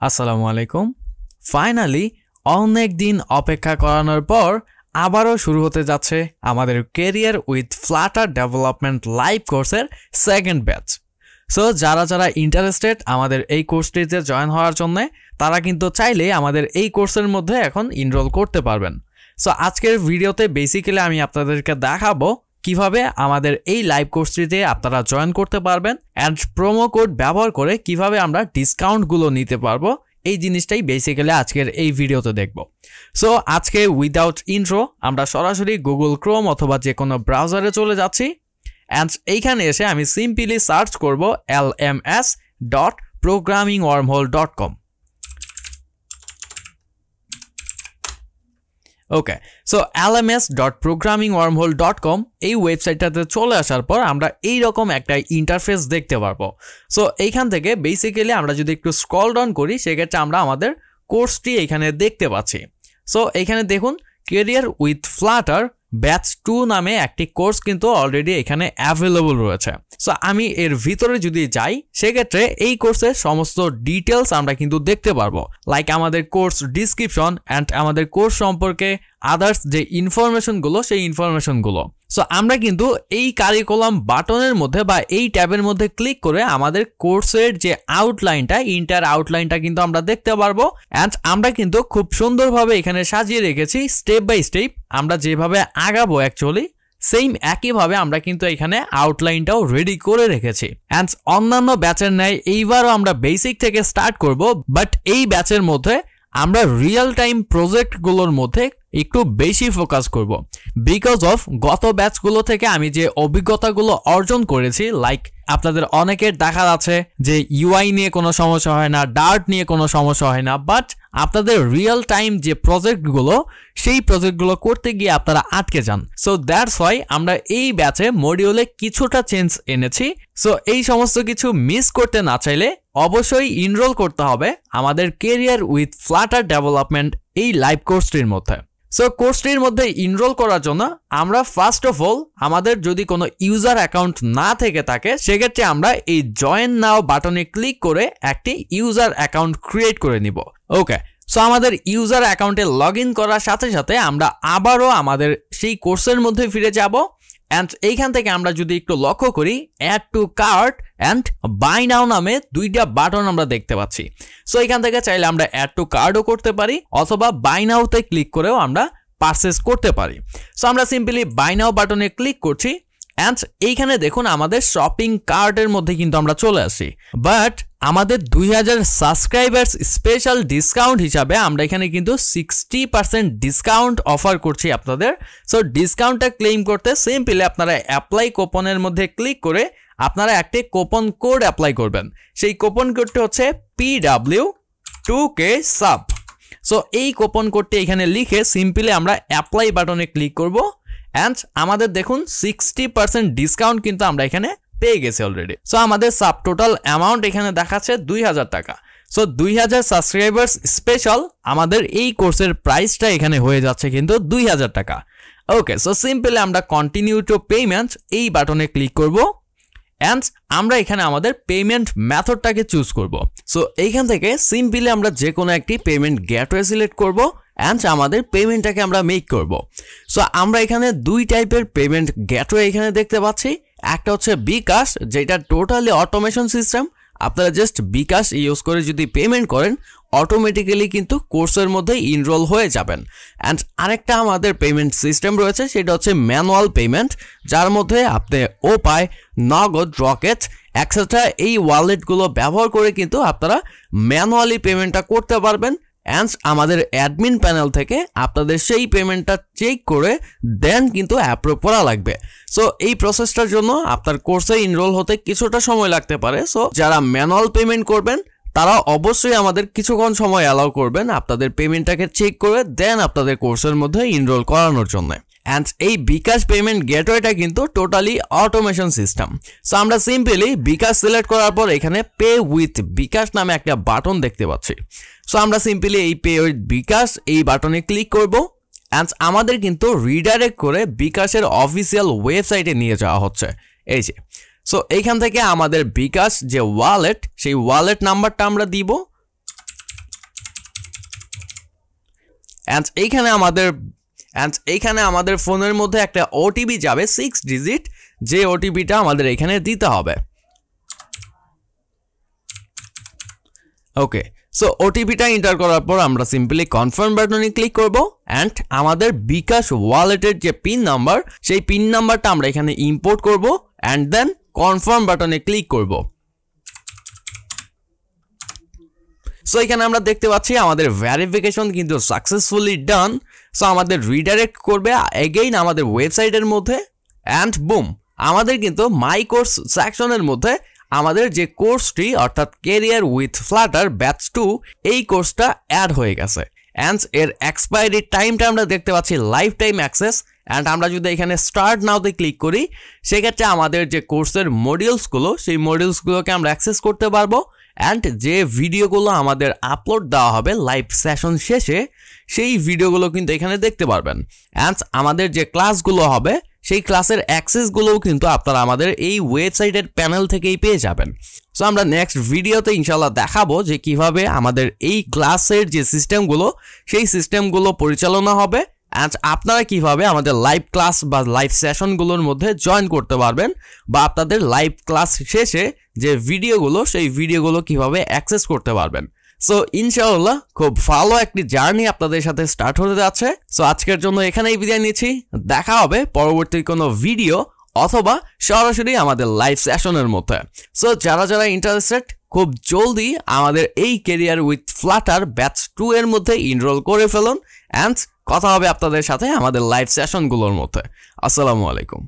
আসসালামু আলাইকুম। ফাইনালি অনেক দিন অপেক্ষা করানোর পর আবারও শুরু হতে যাচ্ছে আমাদের career with Flutter development live কোর্সের সেকেন্ড ব্যাচ। সো যারা যারা ইন্টারেস্টেড আমাদের এই কোর্সটিতে জয়েন হওয়ার জন্য, তারা কিন্তু চাইলে আমাদের এই কোর্সের মধ্যে এখন এনরোল করতে পারবেন। সো আজকের ভিডিওতে বেসিক্যালি আমি আপনাদেরকে দেখাবো কিভাবে আমাদের এই লাইভ কোর্সটিতে আপনারা জয়েন করতে পারবেন অ্যান্ড প্রোমো কোড ব্যবহার করে কিভাবে আমরা ডিসকাউন্টগুলো নিতে পারবো। এই জিনিসটাই বেসিক্যালি আজকের এই ভিডিওতে দেখব। সো আজকে উইদাউট ইন্ট্রো আমরা সরাসরি গুগল ক্রোম অথবা যে কোনো ব্রাউজারে চলে যাচ্ছি অ্যান্ড এইখানে এসে আমি সিম্পলি সার্চ করব lms.programmingwormhole.com। ওকে, সো lms.programmingwormhole.com এই ওয়েবসাইটটাতে চলে আসার পর আমরা এইরকম একটা ইন্টারফেস দেখতে পারবো। সো এইখান থেকে বেসিক্যালি আমরা যদি একটু স্ক্রল ডাউন করি, সেক্ষেত্রে আমরা আমাদের কোর্সটি এখানে দেখতে পাচ্ছি। সো এইখানে দেখুন ক্যারিয়ার উইথ ফ্লাটার ব্যাচ 2 নামে একটি কোর্স কিন্তু অলরেডি এখানে অ্যাভেলেবল রয়েছে। সো আমি এর ভিতরে যদি যাই, সেক্ষেত্রে এই কোর্সের সমস্ত ডিটেলস আমরা কিন্তু দেখতে পারবো, লাইক আমাদের কোর্স ডিসক্রিপশন অ্যান্ড আমাদের কোর্স সম্পর্কে আদার্স যে ইনফরমেশনগুলো, সেই ইনফরমেশনগুলো। সো আমরা কিন্তু এই কারিকুলাম বাটনের মধ্যে বা এই ট্যাবের মধ্যে ক্লিক করে আমাদের কোর্সের যে আউটলাইনটা, ইন্টার আউটলাইনটা কিন্তু আমরা দেখতে পারবো। অ্যান্ড আমরা কিন্তু খুব সুন্দরভাবে এখানে সাজিয়ে রেখেছি স্টেপ বাই স্টেপ আমরা যেভাবে আগাবো অ্যাকচুয়ালি সেম একইভাবে আমরা কিন্তু এখানে আউটলাইনটাও রেডি করে রেখেছি। অ্যান্ড অন্যান্য ব্যাচের ন্যায় এইবারও আমরা বেসিক থেকে স্টার্ট করব, বাট এই ব্যাচের মধ্যে আমরা রিয়েল টাইম প্রজেক্টগুলোর মধ্যে একটু বেশি ফোকাস করব, বিকজ অফ গত ব্যাচগুলো থেকে আমি যে অভিজ্ঞতাগুলো অর্জন করেছি, লাইক আপনাদের অনেকের দেখা যাচ্ছে যে ইউআই নিয়ে কোনো সমস্যা হয় না, ডার্ট নিয়ে কোনো সমস্যা হয় না, বাট আপনাদের রিয়েল টাইম যে প্রজেক্টগুলো, সেই প্রজেক্টগুলো করতে গিয়ে আপনারা আটকে যান। সো দ্যাটস ওয়াই আমরা এই ব্যাচে মডিউলে কিছুটা চেঞ্জ এনেছি। সো এই সমস্ত কিছু মিস করতে না চাইলে অবশ্যই এনরোল করতে হবে আমাদের ক্যারিয়ার উইথ ফ্লাটার ডেভেলপমেন্ট এই লাইভ কোর্সটির মধ্যে। সো কোর্সটির মধ্যে এনরোল করার জন্য আমরা ফার্স্ট অফ অল আমাদের যদি কোনো ইউজার অ্যাকাউন্ট না থেকে থাকে, সেক্ষেত্রে আমরা এই জয়েন নাও বাটনে ক্লিক করে একটি ইউজার অ্যাকাউন্ট ক্রিয়েট করে নিব। ওকে, সো আমাদের ইউজার অ্যাকাউন্টে লগ ইন করার সাথে সাথে আমরা আবারও আমাদের সেই কোর্সের মধ্যে ফিরে যাব। অ্যান্ড এইখান থেকে আমরা যদি একটু লক্ষ্য করি, add to cart and buy now নামে দুইটা বাটন আমরা দেখতে পাচ্ছি। সো এখান থেকে চাইলে আমরা অ্যাড টু কার্টও করতে পারি অথবা বাই নাওতে ক্লিক করেও আমরা পারচেস করতে পারি। সো আমরা সিম্পলি বাই নাও বাটনে ক্লিক করছি অ্যান্ড এইখানে দেখুন আমাদের শপিং কার্টের মধ্যে কিন্তু আমরা চলে আসি। বাট আমাদের 2000 সাবস্ক্রাইবার্স স্পেশাল ডিসকাউন্ট হিসাবে আমরা এখানে কিন্তু 60% ডিসকাউন্ট অফার করছি আপনাদের। সো ডিসকাউন্টটা ক্লেম করতে সিম্পলি আপনারা অ্যাপ্লাই কুপনের মধ্যে ক্লিক করে আপনারা একটি কুপন কোড অ্যাপ্লাই করবেন। সেই কুপন কোডটি হচ্ছে PW2K সাব। সো এই কুপন কোডটি এখানে লিখে সিম্পলি আমরা অ্যাপ্লাই বাটনে ক্লিক করব অ্যান্ড আমাদের দেখুন 60% ডিসকাউন্ট কিন্তু আমরা এখানে পেয়ে গেছি অলরেডি। সো আমাদের সাব টোটাল অ্যামাউন্ট এখানে দেখাচ্ছে 2000 টাকা। সো 2000 সাবস্ক্রাইবার্স স্পেশাল আমাদের এই কোর্সের প্রাইসটা এখানে হয়ে যাচ্ছে কিন্তু 2000 টাকা। ওকে, সো সিম্পলি আমরা কন্টিনিউ টু পেমেন্ট এই বাটনে ক্লিক করব অ্যান্ড আমরা এখানে আমাদের পেমেন্ট মেথডটাকে চুজ করব। সো এইখান থেকে সিম্পলি আমরা যে কোনো একটি পেমেন্ট গেটওয়ে সিলেক্ট করব অ্যান্ড আমাদের পেমেন্টটাকে আমরা মেক করব। সো আমরা এখানে দুই টাইপের পেমেন্ট গেটওয়ে এখানে দেখতে পাচ্ছি। একটা হচ্ছে বিকাশ, যেটা টোটালি অটোমেশন সিস্টেম। আপনারা জাস্ট বিকাশ ইউজ করে যদি পেমেন্ট করেন, অটোমেটিক্যালি কিন্তু কোর্সের মধ্যে এনরোল হয়ে যাবেন। অ্যান্ড আরেকটা আমাদের পেমেন্ট সিস্টেম রয়েছে, সেটা হচ্ছে ম্যানুয়াল পেমেন্ট, যার মধ্যে আপনি ওপাই, নগদ, রকেট এক্সেট্রা এই ওয়ালেটগুলো ব্যবহার করে কিন্তু আপনারা ম্যানুয়ালি পেমেন্টটা করতে পারবেন। অ্যান্ড আমাদের অ্যাডমিন প্যানেল থেকে আপনাদের সেই পেমেন্টটা চেক করে দেন কিন্তু অ্যাপ্রুভ করা লাগবে। সো এই প্রসেসটার জন্য আপনার কোর্সে এনরোল হতে কিছুটা সময় লাগতে পারে। সো যারা ম্যানুয়াল পেমেন্ট করবেন তারা অবশ্যই আমাদের কিছুক্ষণ সময় অ্যালাউ করবেন আপনাদের পেমেন্টটাকে চেক করে দেন আপনাদের কোর্সের মধ্যে এনরোল করানোর জন্য। অ্যান্ড এই বিকাশ পেমেন্ট গেটওয়েটা কিন্তু টোটালি অটোমেশন সিস্টেম। সো আমরা সিম্পলি বিকাশ সিলেক্ট করার পর এখানে পে উইথ বিকাশ নামে একটা বাটন দেখতে পাচ্ছি। সো আমরা সিম্পলি এই পে উইথ বিকাশ এই বাটনে ক্লিক করব অ্যান্ড আমাদের কিন্তু রিডাইরেক্ট করে বিকাশের অফিসিয়াল ওয়েবসাইটে নিয়ে যাওয়া হচ্ছে। এই যে সো এইখান থেকে আমাদের বিকাশ যে ওয়ালেট, সেই ওয়ালেট নাম্বারটা আমরা দিব এইখানে আমাদের ফোনের মধ্যে একটা ওটিপি যাবে 6 ডিজিট, যে ওটিপিটা আমাদের এখানে দিতে হবে। ওকে, সো ওটিপিটা এন্টার করার পর আমরা সিম্পলি কনফার্ম বাটনে ক্লিক করব অ্যান্ড আমাদের বিকাশ ওয়ালেটের যে পিন নাম্বার, সেই পিন নাম্বারটা আমরা এখানে ইম্পোর্ট করব অ্যান্ড দেন কনফার্ম বাটনে ক্লিক করব। সো এখানে আমরা দেখতে পাচ্ছি আমাদের ভেরিফিকেশন কিন্তু সাকসেসফুলি ডান। সো আমাদের রিডাইরেক্ট করবে এগেইন আমাদের ওয়েবসাইটের মধ্যে অ্যান্ড বুম, আমাদের কিন্তু মাই কোর্স সেকশনের মধ্যে আমাদের যে কোর্সটি অর্থাৎ ক্যারিয়ার উইথ ফ্লাটার ব্যাচ 2 এই কোর্সটা অ্যাড হয়ে গেছে। অ্যান্ড এর এক্সপায়ারি টাইমটা আমরা দেখতে পাচ্ছি লাইফ টাইম অ্যাক্সেস। অ্যান্ড আমরা যদি এখানে স্টার্ট নাওতে ক্লিক করি সেক্ষেত্রে আমাদের যে কোর্সের মডিউলসগুলো, সেই মডিউলসগুলোকে আমরা অ্যাক্সেস করতে পারবো। অ্যান্ড যে ভিডিওগুলো আমাদের আপলোড দেওয়া হবে লাইভ সেশন শেষে, সেই ভিডিওগুলো কিন্তু এখানে দেখতে পারবেন। অ্যান্ড আমাদের যে ক্লাসগুলো হবে সেই ক্লাসের অ্যাক্সেসগুলোও কিন্তু আপনারা আমাদের এই ওয়েবসাইটের প্যানেল থেকেই পেয়ে যাবেন। সো আমরা নেক্সট ভিডিওতে ইনশাল্লাহ দেখাবো যে কিভাবে আমাদের এই ক্লাসের যে সিস্টেমগুলো, সেই সিস্টেমগুলো পরিচালনা হবে অ্যান্ড আপনারা কিভাবে আমাদের লাইভ ক্লাস বা লাইভ সেশনগুলোর মধ্যে জয়েন করতে পারবেন, বা আপনাদের লাইভ ক্লাস শেষে যে ভিডিওগুলো, সেই ভিডিওগুলো কিভাবে অ্যাক্সেস করতে পারবেন। সো ইনশাআল্লাহ খুব ভালো একটি জার্নি আপনাদের সাথে স্টার্ট হতে যাচ্ছে। সো আজকের জন্য এখানেই বিদায় নিচ্ছি। দেখা হবে পরবর্তী কোনো ভিডিও অথবা সরাসরি আমাদের লাইভ সেশনের মধ্যে। সো যারা যারা ইন্টারেস্টেড খুব জলদি আমাদের এই ক্যারিয়ার উইথ ফ্লাটার ব্যাচ 2 এর মধ্যে এনরোল করে ফেলুন অ্যান্ড কথা হবে আপনাদের সাথে আমাদের লাইভ সেশনগুলোর মধ্যে। আসসালামু আলাইকুম।